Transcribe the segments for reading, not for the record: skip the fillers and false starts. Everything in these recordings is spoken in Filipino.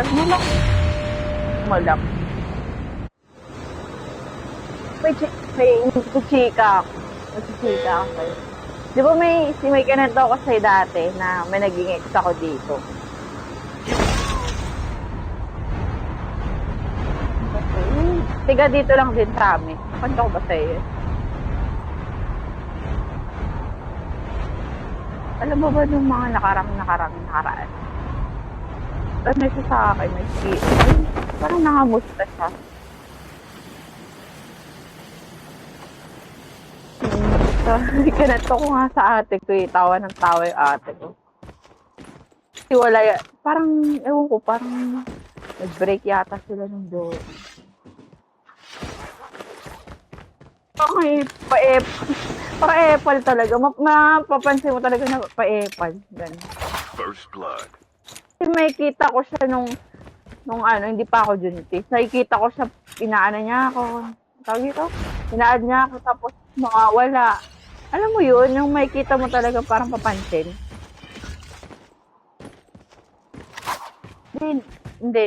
Malak. Malak. May chika ako. Nagsichika ako sa'yo. Di ba may kinento ako sa'yo dati na may naging ex ako dito? Tiga dito lang din sa amin. Kwento ko ba sa'yo? Alam mo ba nung mga nakaraan? Ano siya sa akin? Parang nangamusta siya. Kinato ko nga sa ate ko eh. Tawa ng tawa yung ate ko. Kasi wala parang, ewan ko, parang nag-break yata sila ng door. Okay, parang epal talaga. Mapapansin mo talaga na pa-epal. Ganun. First blood. Kasi may kita ko siya nung hindi pa ako juntis. Nakikita ko siya, inaano niya ako. Tawag ito? Inaad niya ako tapos makawala. Alam mo yun, yung may kita mo talaga parang papansin. Hindi.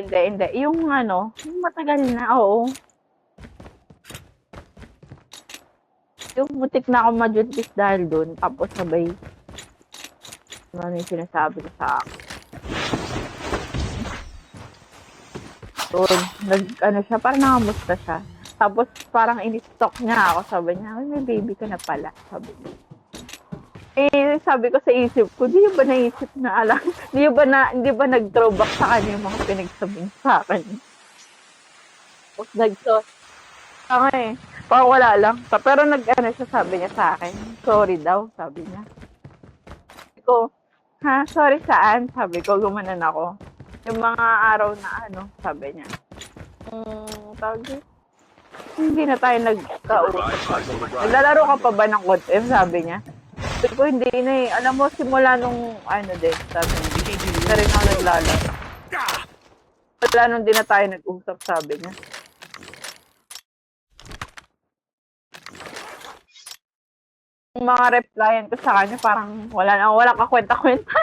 Yung yung matagal na, oo. Yung mutik na ako majuntis dahil doon. Tapos sabay, ano yung sinasabi ko sa akin. Doon, siya, parang nakamusta siya. Tapos parang in-stalk niya ako. Sabi niya, may baby ka na pala. Sabi niya. Sabi ko sa isip ko, di ba naisip na alam? Hindi ba nag-throwback sa kanya yung mga pinagsabihin sa akin? Tapos parang wala lang. Pero siya, sabi niya sa akin. Sorry daw, sabi niya. Sabi ko, ha? Sorry saan? Sabi ko, gumanan ako. Yung mga araw na sabi niya. Tawag dito. Hindi na tayo nagkausap. Naglalaro ka pa ba ng COD M? Sabi niya. Sabi ko, hindi na eh. Alam mo, simula nung din, sabi niya. Hindi na rin ako naglalaro. Wala nung di na tayo nag-usap, sabi niya. Yung mga replyan ko sa kanya, parang walang kakwenta-kwenta.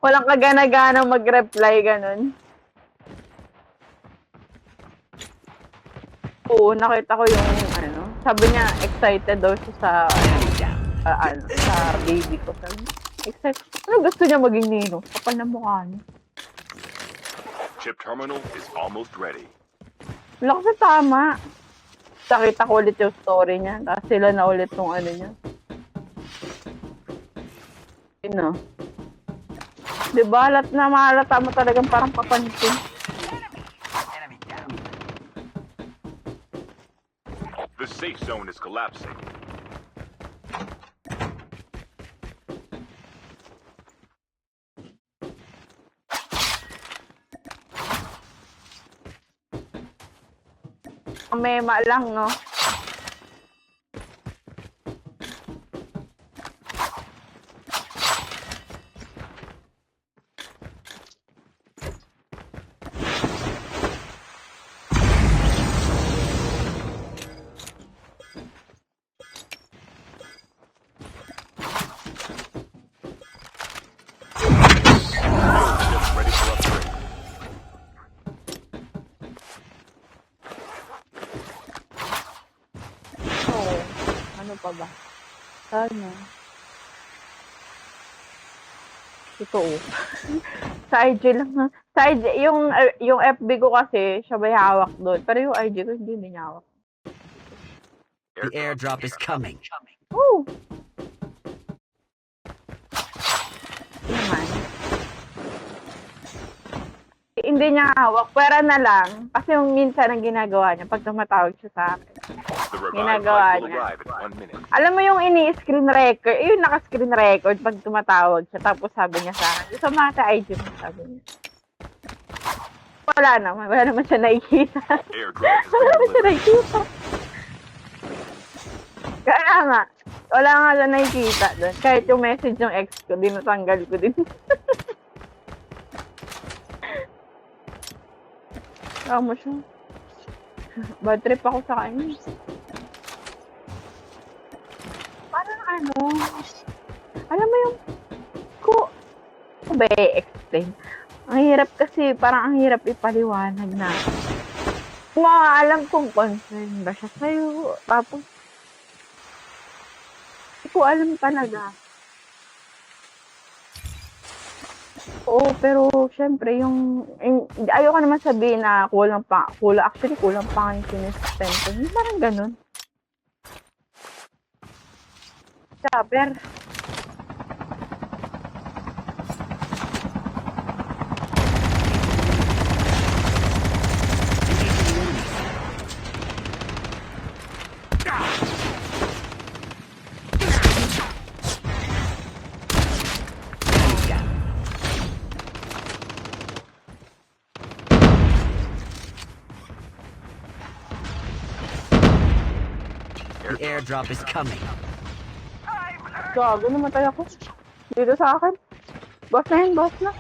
Walang kagana-gana mag-reply, ganun. Oo, nakita ko yung sabi niya, excited daw siya sa baby ko. Sabi niya, excited. Ano gusto niya maging nino? Kapal na mukha niya. Chip terminal is almost ready. Wala kasi tama. Nakita ko ulit yung story niya. Tapos sila na ulit yung niya. Diba? Mahalata mo talagang parang papansin. The safe zone is collapsing. Mema lang, no? Ready for upgrade. Ano pa ba? Sana. Totoo. Sa IG lang na. Sa IG, yung FB ko kasi, siya may hawak doon. Pero yung IG ko, hindi may hawak. The airdrop is coming. Woo! Naman. Hindi niya hawak. Pwera na lang. Kasi yung minsan ang ginagawa niya, pag tumatawag siya sa akin. The revived Ginagawa flight will niya. arrive in 1 minute. Alam mo yung ini-screen record, yung naka-screen record pag tumatawag siya, tapos sabi niya sa akin, sa mga IG mo, sabi niya. Wala naman siya nakikita. Airdrop is Wala naman siya being delivered. nakikita. Kaya nga, wala nga siya nakikita doon. Kahit yung message ng ex ko, dinatanggal ko din. Kaya mo siya. Bad trip ako sa kanya. Parang alam mo yung, ko ba i-explain? Ang hirap kasi, parang ang hirap ipaliwanag na. Kung alam kong concern ba siya sa'yo, tapos, hindi ko alam talaga. Oo, pero syempre yung ayoko naman sabihin na kulang pa nga yung sinisustento. Yung parang ganun. Saber. Enemy down. The airdrop is coming. Gago, namatay ako. Dito sa akin. Boss na yun, boss na.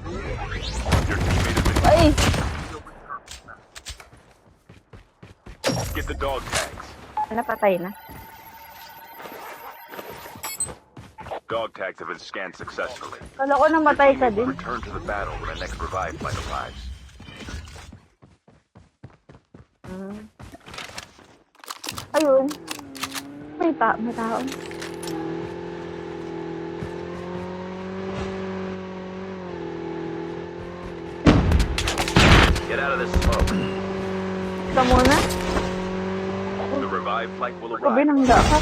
Your teammate has Ay! been. Get the dog tags. Napatay na. Dog tags have been scanned successfully. Kala ko namatay ka Teammate will din. return to the battle when the next revive flight arrives. Ayun. May tao. Get out of this smoke. Ika muna. The revive flight will Ito arrive. binangga ka.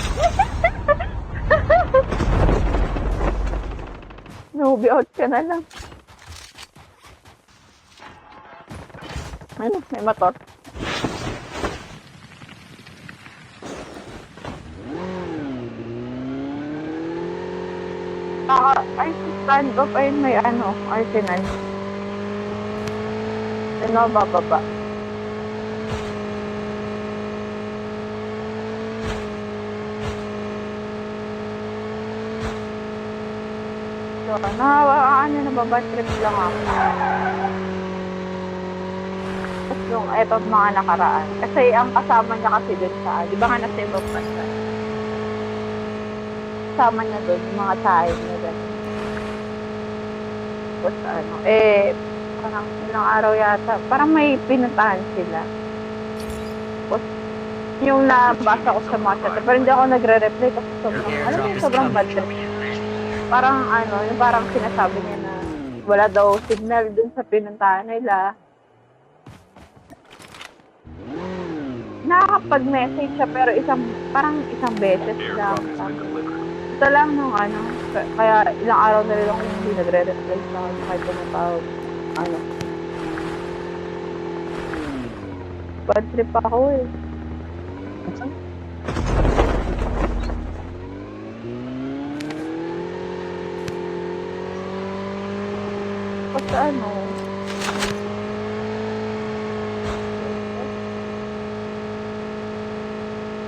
Nubi out ka na lang. Ano? May motor. Ay, stand up. Ayun, may arsenal. Ano, bababa. So, nababad trip lang ako. Tapos yung, eto mga nakaraan. Kasi ang kasama niya kasi dun sa, di ba nga nasa ibang bansa? Kasama niya dun, yung mga tayo niya dun. Tapos parang ilang araw yata, parang may pinuntahan sila. Tapos, yung nabasa ko sa mga chat, pero hindi ako nagre-reply kasi sobrang bad trip. Parang yung parang sinasabi niya na wala daw signal dun sa pinuntahan nila. Nakakapag-message siya pero parang isang beses lang. Airdrop has been delivered. Ito lang nung kaya ilang araw na rin ako hindi nagre-reply sa akin kahit tumatawag. Bad trip ako eh.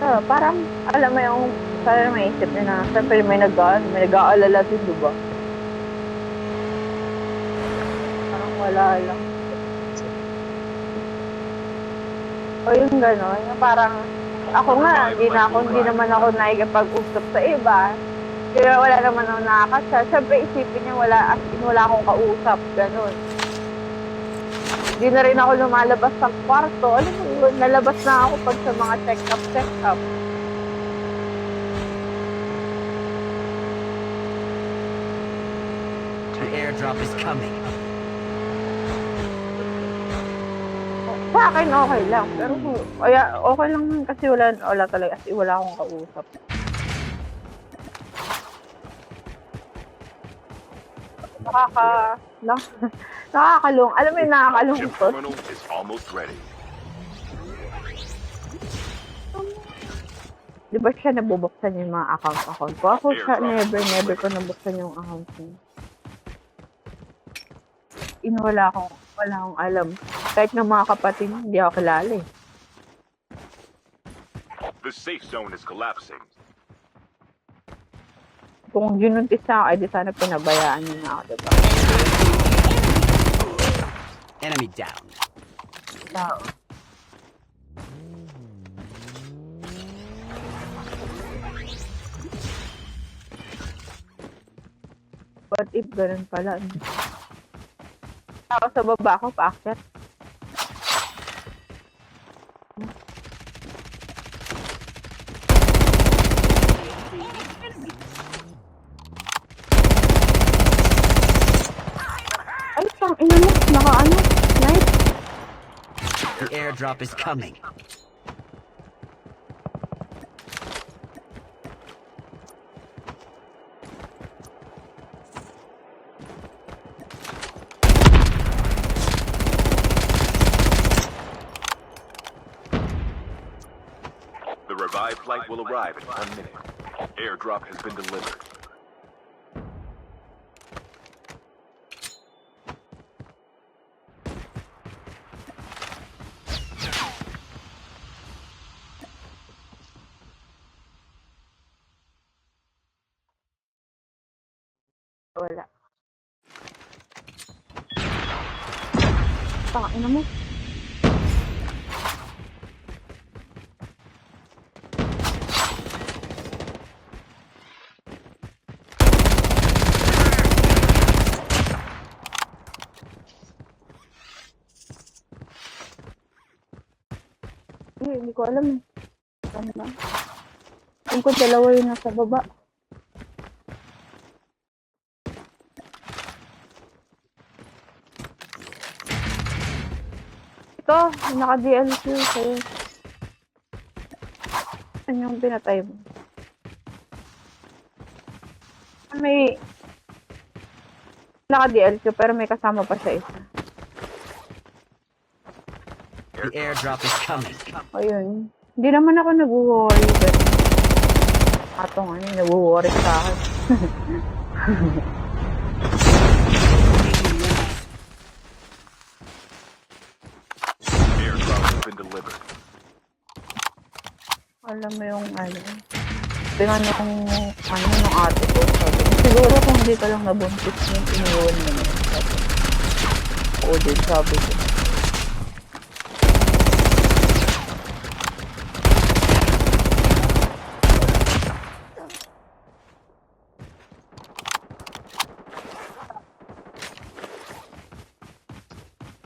Basta parang alam mo yung parang maisip niya na siyempre may nag-aalala din, diba? Parang wala lang. O yung gano'n, yung parang ako nga, hindi naman ako nakikipag-usap sa iba. Kaya wala naman ako nakakasya. Siyempre isipin niya wala akong kausap, gano'n. Hindi na rin ako lumalabas sa kwarto. Alam mo yun, nalabas na ako pag sa mga check-up. The airdrop is coming. Sa akin okay lang, pero okay lang kasi wala talaga kasi wala akong kausap. Nakakalung. Alam mo yung Chip nakakalungkot. terminal is almost ready. Di ba siya nabubuksan yung mga account ko? Ako siya, never ko nabuksan yung account niya. Wala akong alam. Kahit ng mga kapatid, hindi ako kilala eh. The safe zone is collapsing. Kung ginuntisa ako, di sana pinabayaan niyo na ako, diba? Enemy down. Tao. What if ganun pala? Ako sa baba ko, paakyat. Ay, pang ina mo, naka-ano, nice. The airdrop is coming. The revived flight will arrive in 1 minute. Airdrop has been delivered. Wala. Pang ina mo. Hindi ko alam eh. Ano ba? Alam ko dalawa yung nasa baba. Ito, naka-DLC sa'yo. Ano yung pinatay mo? May naka-DLC pero may kasama pa siya isa. The airdrop is coming. Ayun. Hindi naman ako nag-worry. But ato nga yun, nag-worry sa akin. Airdrop has been delivered. Alam mo yung ano. Tingnan yung ano ng ate ko. Sabi, siguro kung hindi ka lang nabuntis mo, iniwan mo na yun. Sabi. Oo din, sabi ko.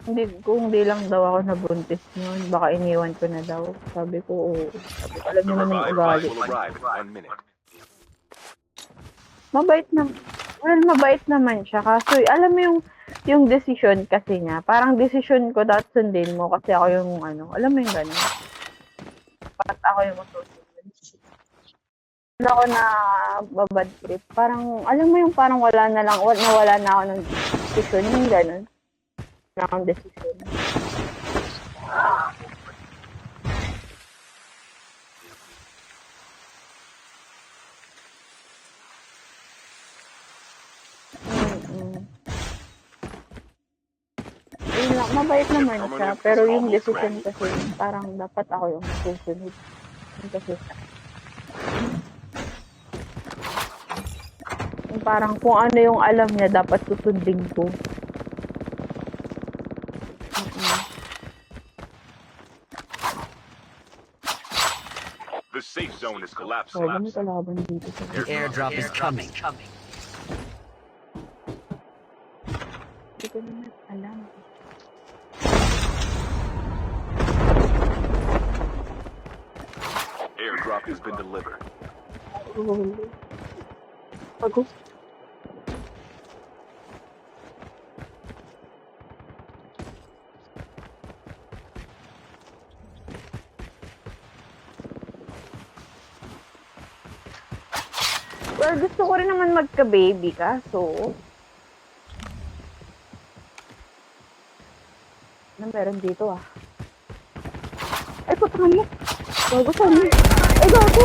Hindi, kung di lang daw ako nabuntis noon, baka iniwan ko na daw. Sabi ko, oo. Sabi ko, alam The niyo naman yung revived ugali. flight will arrive in 1 minute. Mabait na. Well, mabait naman siya. Kaso, alam mo yung decision kasi niya. Parang decision ko dapat sundin mo kasi ako yung ano. Alam mo yung gano'n. Dapat ako yung masusunod. Wala ako na babad trip. Parang, alam mo yung parang wala na lang, nawala na ako ng decision. Yung gano'n. Na akong decision. Yun lang, mabait naman siya, pero yung decision kasi parang dapat ako yung masusunod. Yung kasi yung parang kung ano yung alam niya dapat susundin ko. The safe zone is collapsing. So, may kalaban dito sa The airdrop is coming. Hindi ko naman alam. Airdrop has been delivered. Ako. Well, gusto ko rin naman magka-baby ka, so... Ano meron dito ah? Ay, putahan mo! Bago saan mo? Ay, gago!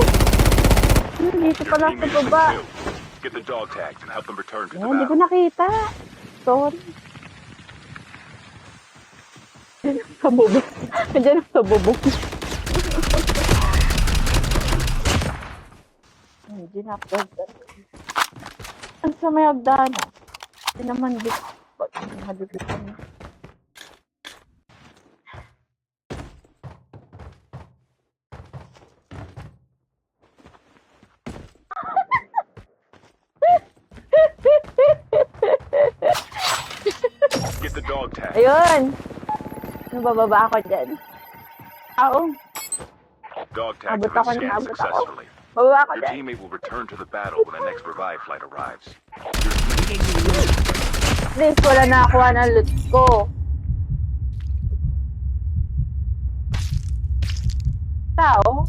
Dito Your pala sa teammate has been baba. killed. Get the dog tags and help them return to the Hindi ko battle. nakita. Sorry. Diyan sa bubok. Diyan sa bubok. Hindi na ako. Ang sa may hagdanan. Hindi naman dito. Ba't madudutan na? Get the dog Dog tag. Ayun! Nabababa ako dyan. Oo. Dog tags Abot have ako been na, scanned abot ako. successfully. Bababa ako Your dyan. teammate will return to the battle when the next revive flight arrives. Please, wala na nakuha ng loot ko. Tao?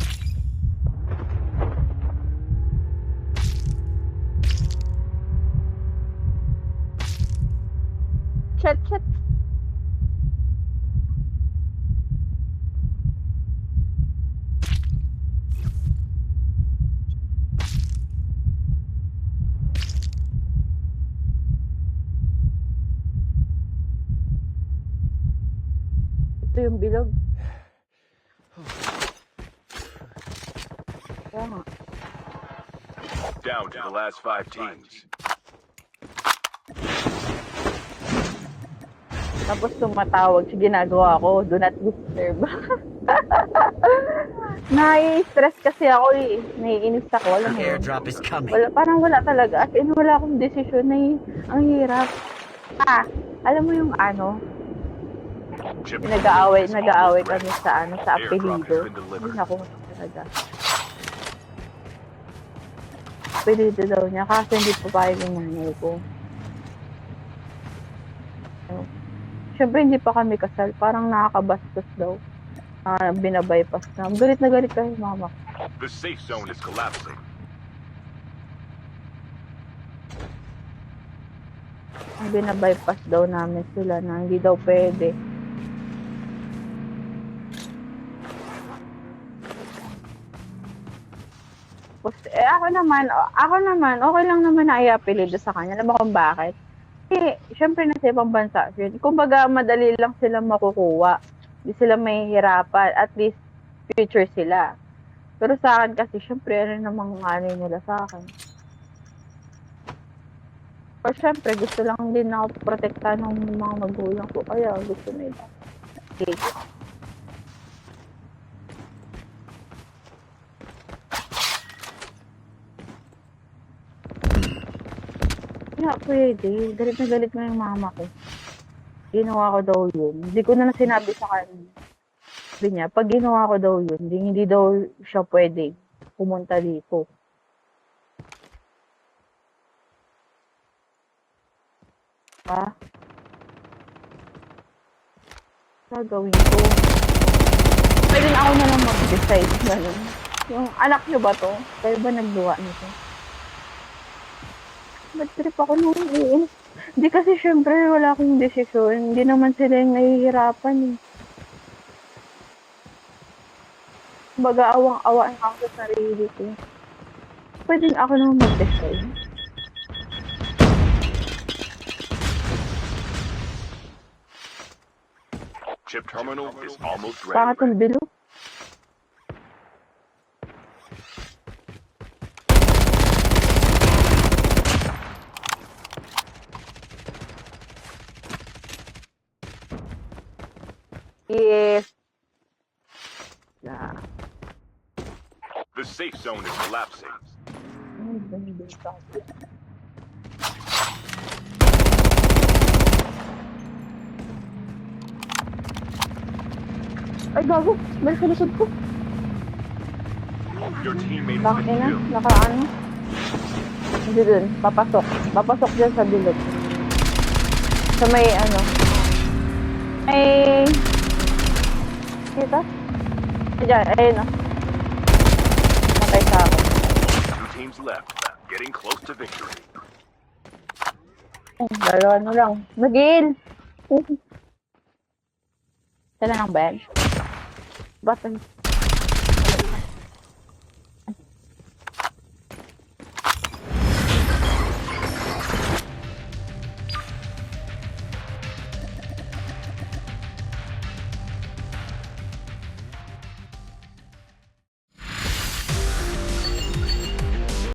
Shit. Ito yung bilog. Kaya nga. Down to the last 5 teams. Tapos tumatawag sa ginagawa ko, do not disturb. Nai-stress kasi ako eh. Naiinis ako. Alam mo The yun? airdrop is coming. Parang wala talaga. As in, wala akong desisyon na ang hirap. Alam mo yung ano, Chip nag-aaway is almost kami ready. sa ano, sa Airdrop has apelido. been delivered. Ay, naku, talaga. Apelido daw niya, kasi hindi pa payag yung nanay ko. So, syempre hindi pa kami kasal, parang nakakabastos daw. Binabypass na. Galit na galit kay mama. The safe zone is collapsing. Ang binabypass daw namin sila na hindi daw pwede. Tapos, ako naman, okay lang naman na i-apelido sa kanya. Alam mo kung bakit? Eh, syempre nasa ibang bansa yun. Kumbaga, madali lang sila makukuha. Hindi sila mahihirapan. At least, future sila. Pero sa akin kasi, syempre, ano namang ano nila sa akin. Pero syempre, gusto lang din ako protekta ng mga magulang ko. Kaya gusto nila. Okay. Kaya pwede. Galit na galit nga yung mama ko. Ginawa ko daw yun. Hindi ko na sinabi sa kanya. Sabi niya, pag ginawa ko daw yun, hindi daw siya pwede pumunta dito. Gagawin ko. Pwede na ako na lang mag-decide. Ganun. Yung anak niyo ba to? Kayo ba nagduwa nito? Ba't trip ako nung iinis? Hindi kasi syempre wala akong desisyon. Hindi naman sila yung nahihirapan eh. Baga awang-awa na ako sa sarili ko. Pwede na ako nang mag-decide. Chip terminal is almost Bakit ready. ang bilo? Yes. Yeah. The safe zone is collapsing. Ay, gago. Balik sa likod ko. Your teammate has Bakit been na? killed. Nakaano? Hindi dun. Papasok. Papasok dyan sa bilog. Sa may ano. May... Dito? Ayan, ayun o. Matay sa akin. 2 teams left. Getting close to victory. Dalawa na lang. Magil! Sila ng bed. Ba't